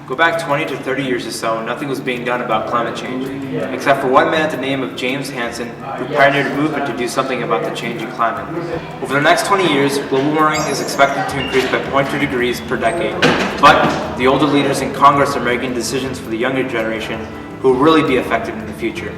Go back 20 to 30 years or so, nothing was being done about climate change, except for one man at the name of James Hansen, who pioneered a movement to do something about the changing climate. Over the next 20 years, global warming is expected to increase by 0.2 degrees per decade, but the older leaders in Congress are making decisions for the younger generation who will really be affected in the future.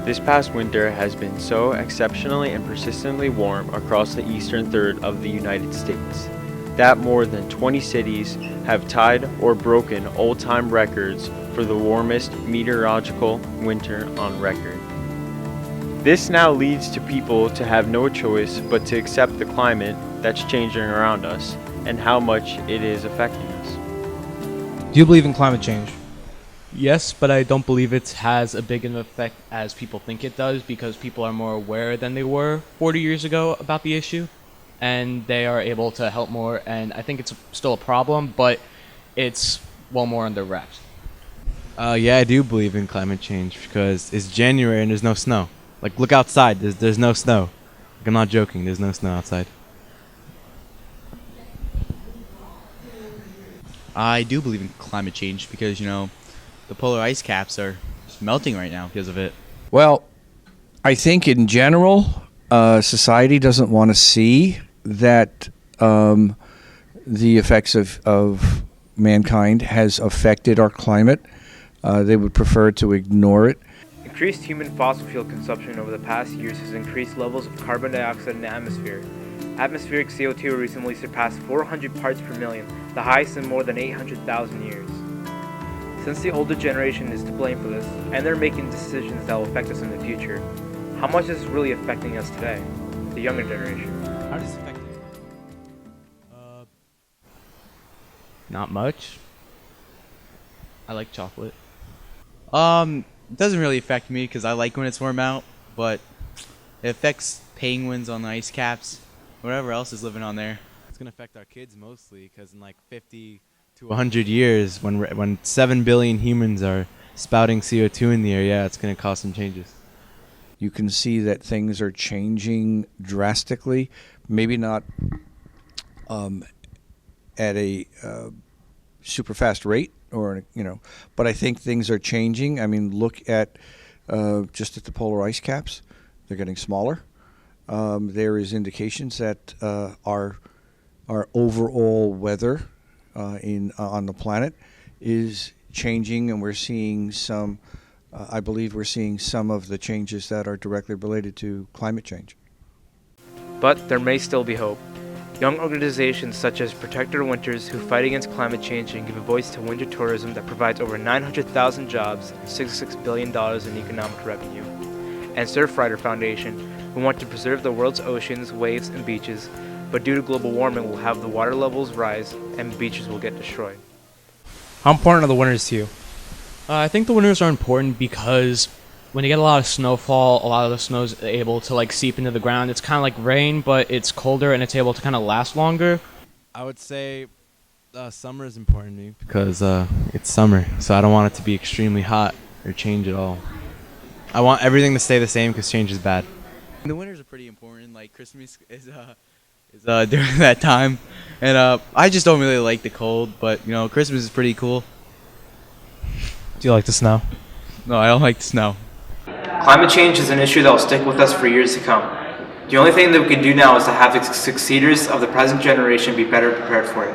This past winter has been so exceptionally and persistently warm across the eastern third of the United States that more than 20 cities have tied or broken all-time records for the warmest meteorological winter on record. This now leads to people to have no choice but to accept the climate that's changing around us and how much it is affecting us. Do you believe in climate change? Yes, but I don't believe it has a big enough effect as people think it does, because people are more aware than they were 40 years ago about the issue, and they are able to help more, and I think it's still a problem, but it's well more under wraps. Yeah, I do believe in climate change because it's January and there's no snow. Like, look outside, there's no snow. Like, I'm not joking, there's no snow outside. I do believe in climate change because, the polar ice caps are just melting right now because of it. Well, I think in general, society doesn't want to see that the effects of mankind has affected our climate. They would prefer to ignore it. Increased human fossil fuel consumption over the past years has increased levels of carbon dioxide in the atmosphere. Atmospheric CO2 recently surpassed 400 parts per million, the highest in more than 800,000 years. Since the older generation is to blame for this, and they're making decisions that will affect us in the future, how much is this really affecting us today, the younger generation? How does it affect you? Not much. I like chocolate. It doesn't really affect me because I like when it's warm out, but it affects penguins on the ice caps, whatever else is living on there. It's going to affect our kids mostly because in like 50 to 100 years, when 7 billion humans are spouting CO2 in the air, yeah, it's going to cause some changes. You can see that things are changing drastically, maybe not at a super fast rate, but I think things are changing. I mean, look at just at the polar ice caps; they're getting smaller. There is indications that our overall weather on the planet is changing, and we're seeing some. I believe we're seeing some of the changes that are directly related to climate change. But there may still be hope. Young organizations such as Protect Our Winters, who fight against climate change and give a voice to winter tourism that provides over 900,000 jobs and $66 billion in economic revenue, and Surfrider Foundation, who want to preserve the world's oceans, waves, and beaches, but due to global warming will have the water levels rise and beaches will get destroyed. How important are the winters to you? I think the winters are important because when you get a lot of snowfall, a lot of the snow is able to seep into the ground. It's kind of like rain, but it's colder and it's able to kind of last longer. I would say summer is important to me because it's summer, so I don't want it to be extremely hot or change at all. I want everything to stay the same because change is bad. The winters are pretty important. Like Christmas is during that time, and I just don't really like the cold. But Christmas is pretty cool. Do you like the snow? No, I don't like the snow. Climate change is an issue that will stick with us for years to come. The only thing that we can do now is to have the succeeders of the present generation be better prepared for it.